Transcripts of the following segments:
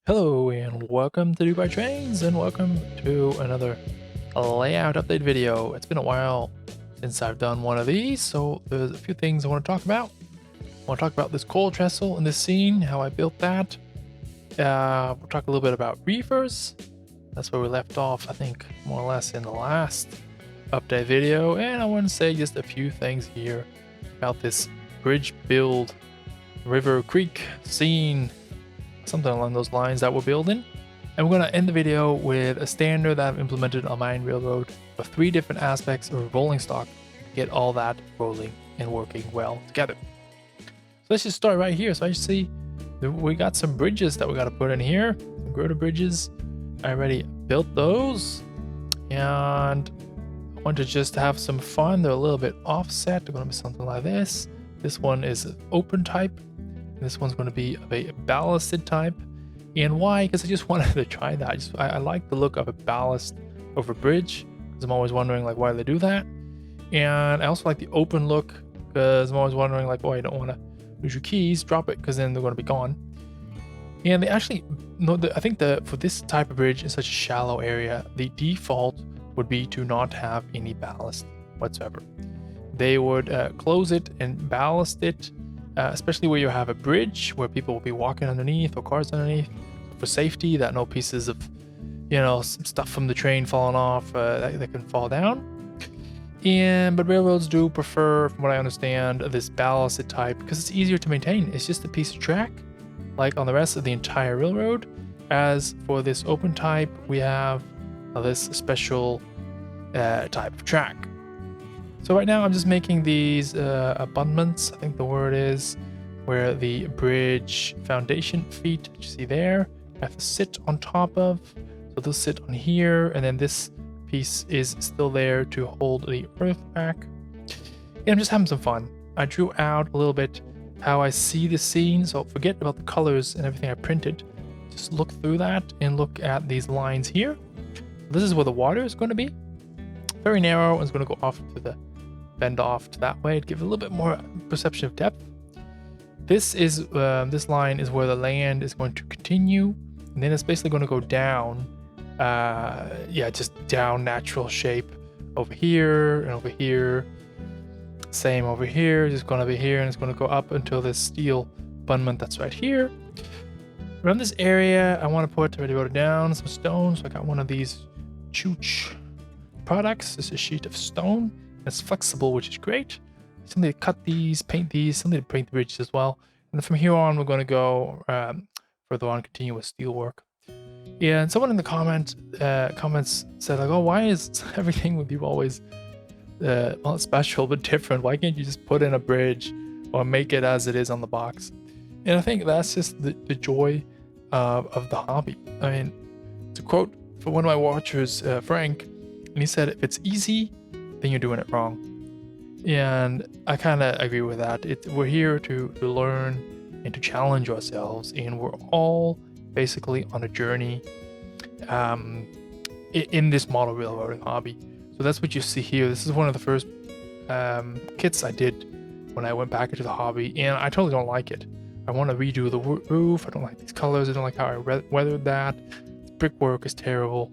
Hello and welcome to Dubai Trains and welcome to another layout update video. It's been a while since I've done one of these, so there's a few things I want to talk about. I want to talk about this coal trestle in this scene, how I built that. We'll talk a little bit about reefers. That's where we left off, I think, more or less in the last update video. And I want to say just a few things here about this bridge build, river creek scene, something along those lines that we're building. And we're going to end the video with a standard that I've implemented on my railroad with 3 different aspects of rolling stock to get all that rolling and working well together. So let's just start right here. So I see we got some bridges that we got to put in here, some girder bridges. I already built those and I want to just have some fun. They're a little bit offset. They're going to be something like this. This one is open type. This one's going to be of a ballasted type. And why? Because I just wanted to try that. I like the look of a ballast over bridge, because I'm always wondering like why they do that. And I also like the open look, because I'm always wondering like, oh, you don't want to lose your keys, drop it, because then they're going to be gone. And they actually, no, I think for this type of bridge in such a shallow area, the default would be to not have any ballast whatsoever. They would close it and ballast it. Especially where you have a bridge where people will be walking underneath or cars underneath for safety, that no pieces of, some stuff from the train falling off that can fall down. But railroads do prefer, from what I understand, this ballasted type because it's easier to maintain. It's just a piece of track, like on the rest of the entire railroad. As for this open type, we have this special type of track. So right now I'm just making these abutments, I think the word is, where the bridge foundation feet, you see there, have to sit on top of. So they'll sit on here, and then this piece is still there to hold the earth back. And I'm just having some fun. I drew out a little bit how I see the scene, so forget about the colors and everything I printed. Just look through that and look at these lines here. This is where the water is going to be. Very narrow, and it's going to go off to the bend off to that way to give it a little bit more perception of depth. This line is where the land is going to continue, and then it's basically going to go down, just down natural shape over here and over here. Same over here, just going to be here, and it's going to go up until this steel abutment that's right here. Around this area, I want to put, ready to go down, some stone. So I got one of these chooch products. This is a sheet of stone. It's flexible, which is great. Something to cut these, paint these, something to paint the bridges as well. And from here on, we're going to go further on, continue with steel work. Yeah, and someone in the comments said like, oh, why is everything with you always not special but different? Why can't you just put in a bridge or make it as it is on the box? And I think that's just the joy of the hobby. I mean, to quote from one of my watchers, Frank, and he said, if it's easy, then you're doing it wrong. And I kind of agree with that. We're here to learn and to challenge ourselves, and we're all basically on a journey in this model railroading hobby. So that's what you see here. This is one of the first kits I did when I went back into the hobby, and I totally don't like it. I want to redo the roof. I don't like these colors. I don't like how I weathered that. The brickwork is terrible.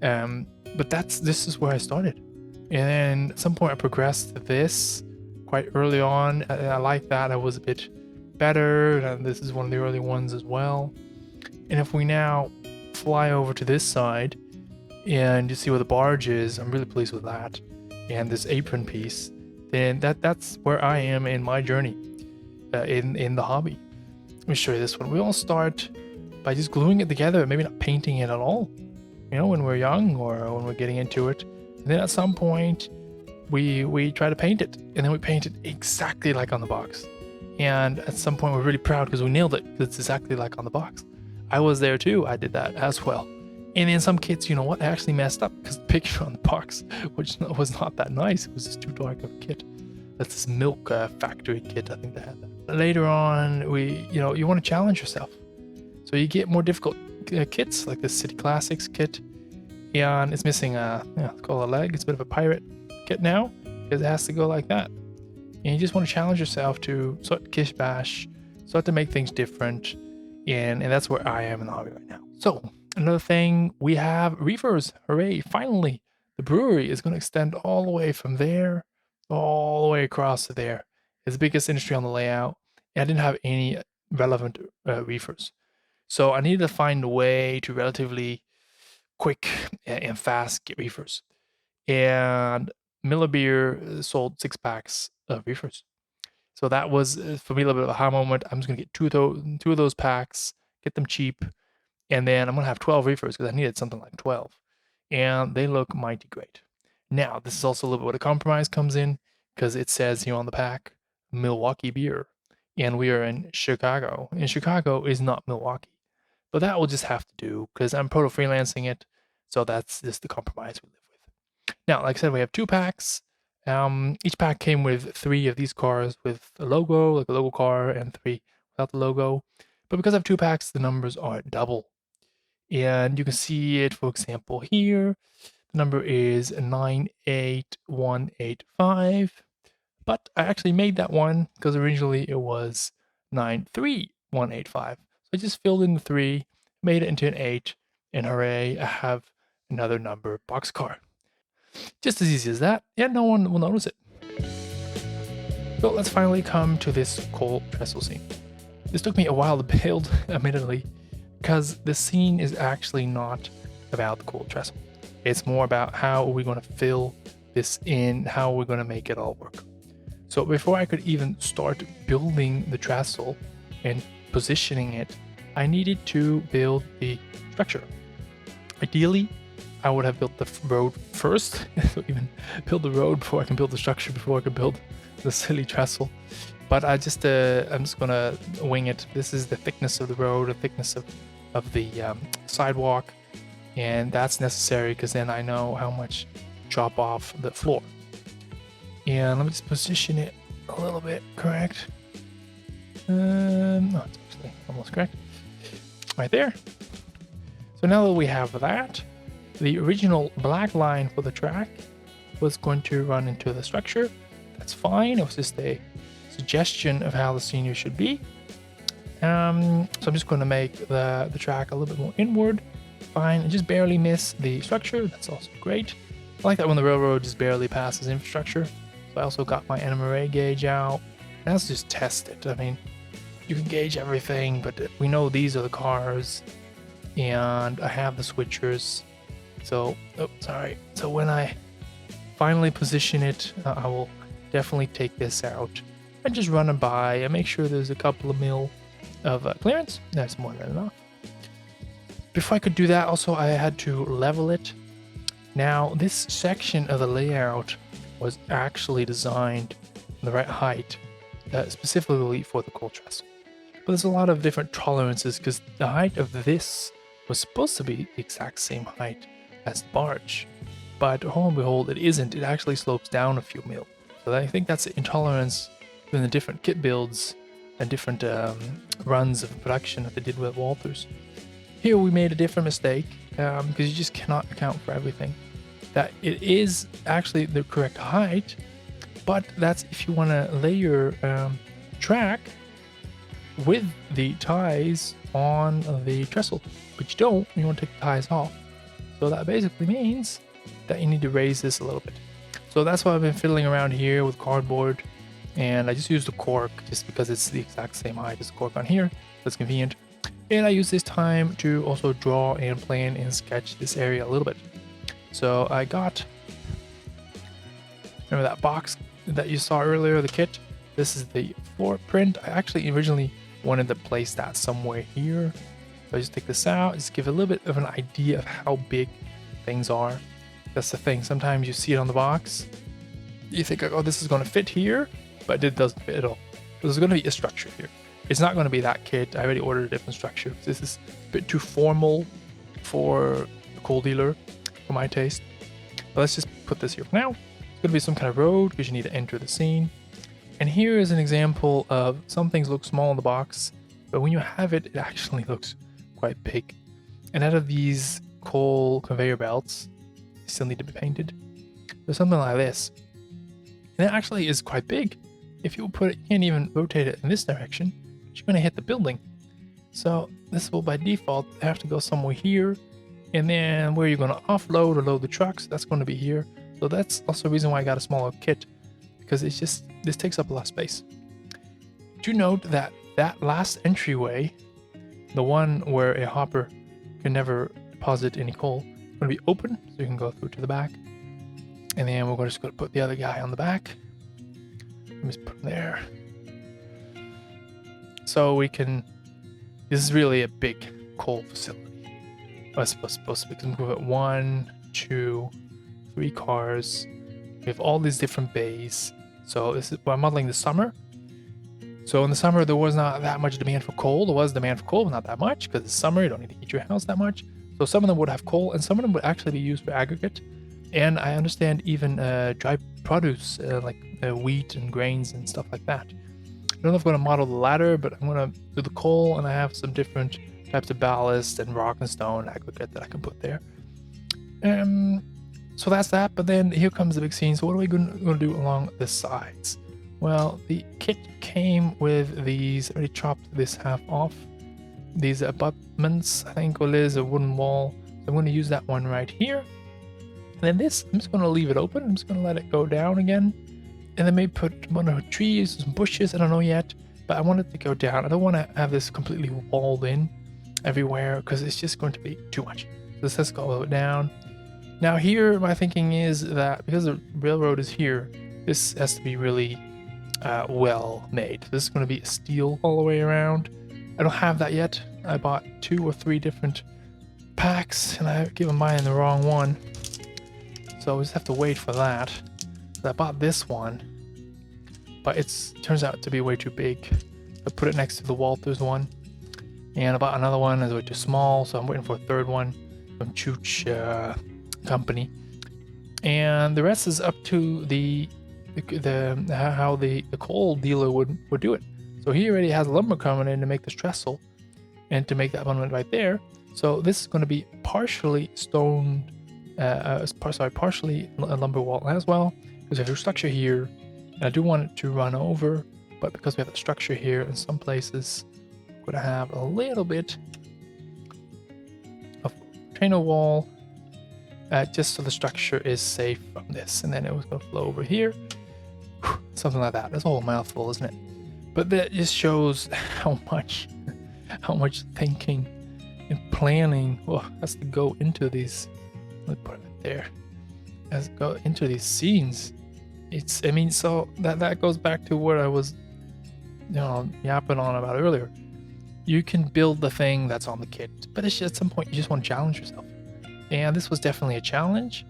But this is where I started. And then at some point I progressed to this quite early on. I like that. I was a bit better. And this is one of the early ones as well. And if we now fly over to this side and you see where the barge is, I'm really pleased with that. And this apron piece, then that's where I am in my journey in the hobby. Let me show you this one. We all start by just gluing it together, maybe not painting it at all. When we're young or when we're getting into it. And then at some point, we try to paint it, and then we paint it exactly like on the box. And at some point, we're really proud because we nailed it, because it's exactly like on the box. I was there too. I did that as well. And then some kits, you know what, I actually messed up because the picture on the box, which was not that nice. It was just too dark of a kit. That's this milk factory kit. I think they had that. Later on, you want to challenge yourself. So you get more difficult kits, like this City Classics kit. And it's missing it's called a leg. It's a bit of a pirate kit now because it has to go like that. And you just want to challenge yourself to start to kish bash, start to make things different, and that's where I am in the hobby right now. So another thing, we have reefers. Hooray! Finally, the brewery is going to extend all the way from there, all the way across to there. It's the biggest industry on the layout. And I didn't have any relevant reefers, so I needed to find a way to relatively quick and fast get reefers. And Miller Beer sold 6 packs of reefers. So that was for me a little bit of a high moment. I'm just gonna get two of those packs, get them cheap, and then I'm gonna have 12 reefers because I needed something like 12, and they look mighty great. Now this is also a little bit what a compromise comes in because it says here on the pack, Milwaukee beer, and we are in Chicago, and Chicago is not Milwaukee, but that will just have to do because I'm proto freelancing it, so that's just the compromise we live with. Now, like I said, we have 2 packs. Each pack came with 3 of these cars with a logo, like a logo car, and 3 without the logo. But because I have 2 packs, the numbers are double. And you can see it, for example, here. The number is 98185. But I actually made that one because originally it was 93185. So I just filled in the 3, made it into an 8, and hooray, I have another number boxcar. Just as easy as that, and no one will notice it. So let's finally come to this coal trestle scene. This took me a while to build, admittedly, because the scene is actually not about the coal trestle. It's more about how are we going to fill this in, how are we going to make it all work. So before I could even start building the trestle and positioning it, I needed to build the structure. Ideally, I would have built the road first, so even build the road before I can build the structure, before I can build the silly trestle. But I'm just gonna wing it. This is the thickness of the road, the thickness of the sidewalk, and that's necessary because then I know how much to chop off the floor. And let me just position it a little bit correct. No, it's actually almost correct. Right there. So now that we have that, the original black line for the track was going to run into the structure. That's fine. It was just a suggestion of how the scenery should be. So I'm just going to make the track a little bit more inward. Fine. And just barely miss the structure. That's also great. I like that when the railroad just barely passes infrastructure. So I also got my NMRA gauge out. Now let's just test it. I mean, you can gauge everything, but we know these are the cars. And I have the switchers. So, So when I finally position it, I will definitely take this out and just run it by and make sure there's a couple of mil of clearance. That's more than enough. Before I could do that, also I had to level it. Now, this section of the layout was actually designed in the right height, specifically for the coal trestle. But there's a lot of different tolerances because the height of this was supposed to be the exact same height as the barge, but lo and behold, it isn't. It actually slopes down a few mil. So I think that's the intolerance in the different kit builds and different runs of production that they did with Walthers. Here we made a different mistake because you just cannot account for everything. That it is actually the correct height, but that's if you want to layer track with the ties on the trestle, but you don't. You want to take the ties off. So that basically means that you need to raise this a little bit. So that's why I've been fiddling around here with cardboard, and I just used the cork just because it's the exact same height as the cork on here. That's convenient. And I use this time to also draw and plan and sketch this area a little bit. So I got, remember that box that you saw earlier, the kit? This is the floor print. I actually originally wanted to place that somewhere here. So I just take this out, just give a little bit of an idea of how big things are. That's the thing. Sometimes you see it on the box, you think, oh, this is going to fit here, but it doesn't fit at all. There's going to be a structure here. It's not going to be that kit. I already ordered a different structure. This is a bit too formal for a coal dealer, for my taste. But let's just put this here for now. It's going to be some kind of road because you need to enter the scene. And here is an example of some things look small in the box, but when you have it, it actually looks quite big. And out of these coal conveyor belts, they still need to be painted. There's something like this. And it actually is quite big. If you put it, you can't even rotate it in this direction, you're going to hit the building. So this will by default have to go somewhere here, and then where you're going to offload or load the trucks, that's going to be here. So that's also a reason why I got a smaller kit, because it's just, this takes up a lot of space. Do note that that last entryway, the one where a hopper can never deposit any coal, is going to be open, so you can go through to the back. And then we're just going to put the other guy on the back. Let me just put him there. So we can, this is really a big coal facility. Well, it's supposed to be, because we've got 1, 2, 3 cars. We have all these different bays. So this is, I'm modeling the summer. So in the summer, there was not that much demand for coal. There was demand for coal, but not that much, because it's summer, you don't need to heat your house that much. So some of them would have coal, and some of them would actually be used for aggregate. And I understand even dry produce, like wheat and grains and stuff like that. I don't know if I'm going to model the latter, but I'm going to do the coal, and I have some different types of ballast and rock and stone aggregate that I can put there. So that's that, but then here comes the big scene. So what are we going to do along the sides? Well, the kit came with these, I already chopped this half off. These abutments, I think it is a wooden wall. So I'm going to use that one right here. And then this, I'm just going to leave it open. I'm just going to let it go down again. And then maybe put one of the trees, some bushes, I don't know yet. But I want it to go down. I don't want to have this completely walled in everywhere, because it's just going to be too much. So this has to go all the way down. Now here, my thinking is that because the railroad is here, this has to be really well made. This is going to be steel all the way around. I don't have that yet. I bought 2 or 3 different packs, and I've given mine the wrong one. So we just have to wait for that. So I bought this one, but it turns out to be way too big. I put it next to the Walters one. And I bought another one that's way too small, so I'm waiting for a third one from Chooch Company. And the rest is up to how the coal dealer would do it. So he already has lumber coming in to make this trestle and to make that one right there. So this is going to be partially stone, partially a lumber wall as well, because we have a structure here, and I do want it to run over, but because we have a structure here in some places, we're going to have a little bit of trainer wall, just so the structure is safe from this, and then it was going to flow over here. Something like that. That's a whole mouthful, isn't it? But that just shows how much thinking and planning has to go into these. Let me put it right there. Has to go into these scenes. I mean, so that goes back to what I was, yapping on about earlier. You can build the thing that's on the kit, but it's just, at some point you just want to challenge yourself. And this was definitely a challenge.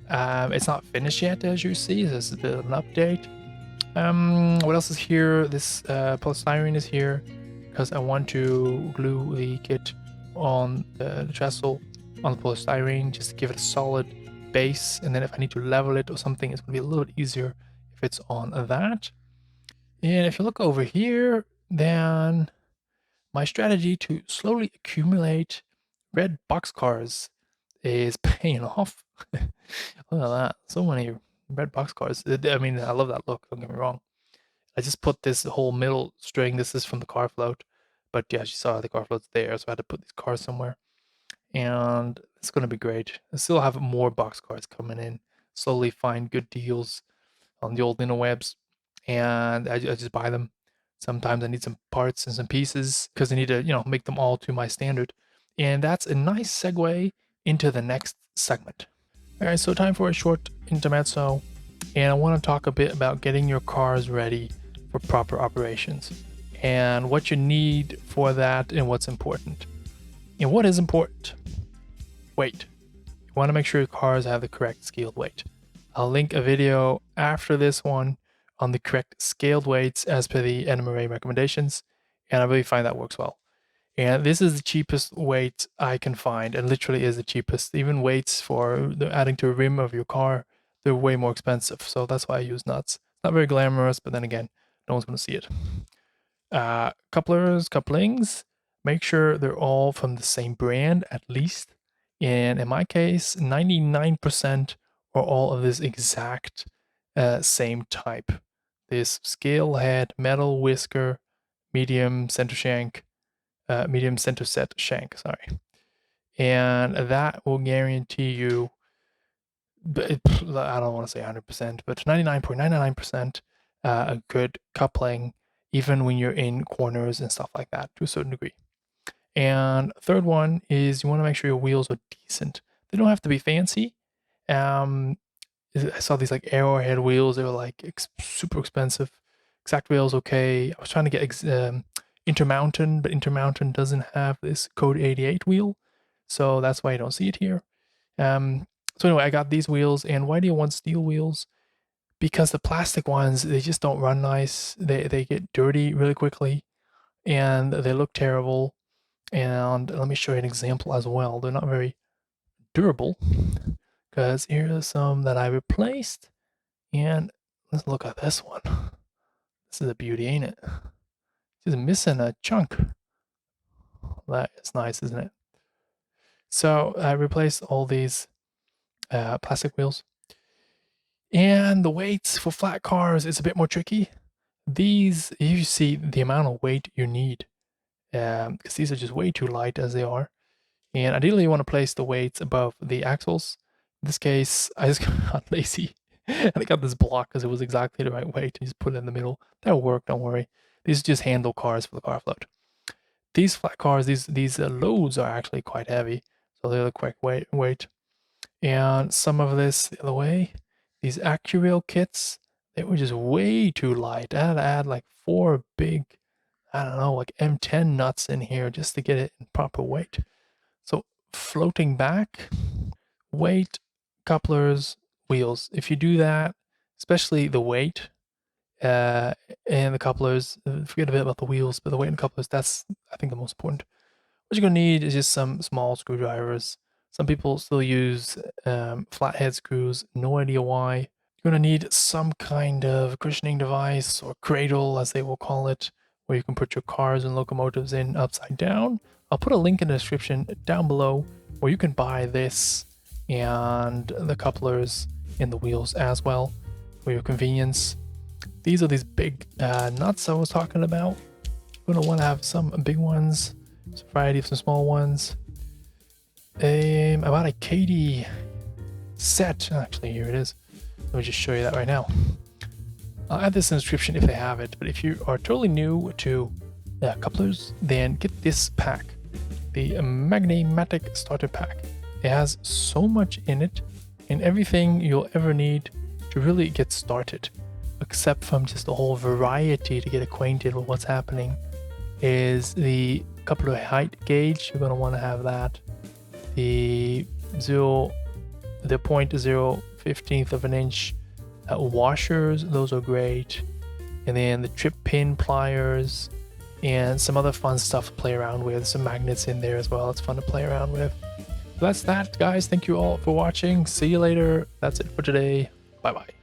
It's not finished yet, as you see. This is a bit of an update. What else is here? This polystyrene is here because I want to glue the kit on the trestle on the polystyrene just to give it a solid base. And then if I need to level it or something, it's going to be a little bit easier if it's on that. And if you look over here, then my strategy to slowly accumulate red boxcars is paying off. Look at that. So many red boxcars. I mean, I love that look, don't get me wrong. I just put this whole middle string. This is from the car float. But yeah, you saw the car float's there, so I had to put these cars somewhere. And it's going to be great. I still have more boxcars coming in. Slowly find good deals on the old interwebs. And I just buy them. Sometimes I need some parts and some pieces because I need to, make them all to my standard. And that's a nice segue into the next segment. All right, so time for a short intermezzo, and I want to talk a bit about getting your cars ready for proper operations and what you need for that and what's important. And what is important? Weight. You want to make sure your cars have the correct scaled weight. I'll link a video after this one on the correct scaled weights as per the NMRA recommendations, and I really find that works well. And this is the cheapest weight I can find, and literally is the cheapest. Even weights for adding to a rim of your car, they're way more expensive. So that's why I use nuts. Not very glamorous, but then again, no one's going to see it. Couplings, make sure they're all from the same brand at least. And in my case, 99% are all of this exact same type. This scale head, metal whisker, medium center shank, medium center set shank, sorry. And that will guarantee you, I don't want to say 100%, but 99.99% a good coupling, even when you're in corners and stuff like that to a certain degree. And third one is you want to make sure your wheels are decent. They don't have to be fancy. I saw these like Arrowhead wheels. They were like super expensive. Exact wheels okay. I was trying to get Intermountain, but Intermountain doesn't have this Code 88 wheel, so that's why you don't see it here. So anyway, I got these wheels, and why do you want steel wheels? Because the plastic ones, they just don't run nice. They get dirty really quickly, and they look terrible. And let me show you an example as well. They're not very durable, because here are some that I replaced. And let's look at this one. This is a beauty, ain't it? Just missing a chunk. That is nice, isn't it? So I replaced all these plastic wheels. And the weights for flat cars is a bit more tricky. These, you see the amount of weight you need, because these are just way too light as they are. And ideally you want to place the weights above the axles. In this case, I just got lazy. And I got this block because it was exactly the right weight. You just put it in the middle. That'll work, don't worry. These are just handle cars for the car float. These flat cars, these loads are actually quite heavy, so they're the quick weight. And some of this the other way, these AccuRail kits, they were just way too light. I had to add like 4 big, I don't know, like M10 nuts in here just to get it in proper weight. So floating back, weight, couplers, wheels. If you do that, especially the weight and the couplers, forget a bit about the wheels, but the weight and couplers, that's, I think, the most important. What you're going to need is just some small screwdrivers. Some people still use flathead screws, no idea why. You're going to need some kind of cushioning device, or cradle as they will call it, where you can put your cars and locomotives in upside down. I'll put a link in the description down below where you can buy this and the couplers in the wheels as well for your convenience. These are these big nuts I was talking about. You're going to want to have some big ones, some variety of some small ones. About a Katie set. Actually, here it is. Let me just show you that right now. I'll add this in the description if they have it, but if you are totally new to couplers, then get this pack, the Magnetic Starter Pack. It has so much in it and everything you'll ever need to really get started, except from just a whole variety to get acquainted with what's happening, is the coupler height gauge. You're going to want to have that. The 0.015 of an inch washers, those are great. And then the trip pin pliers and some other fun stuff to play around with. Some magnets in there as well. It's fun to play around with. So that's that, guys. Thank you all for watching. See you later. That's it for today. Bye bye.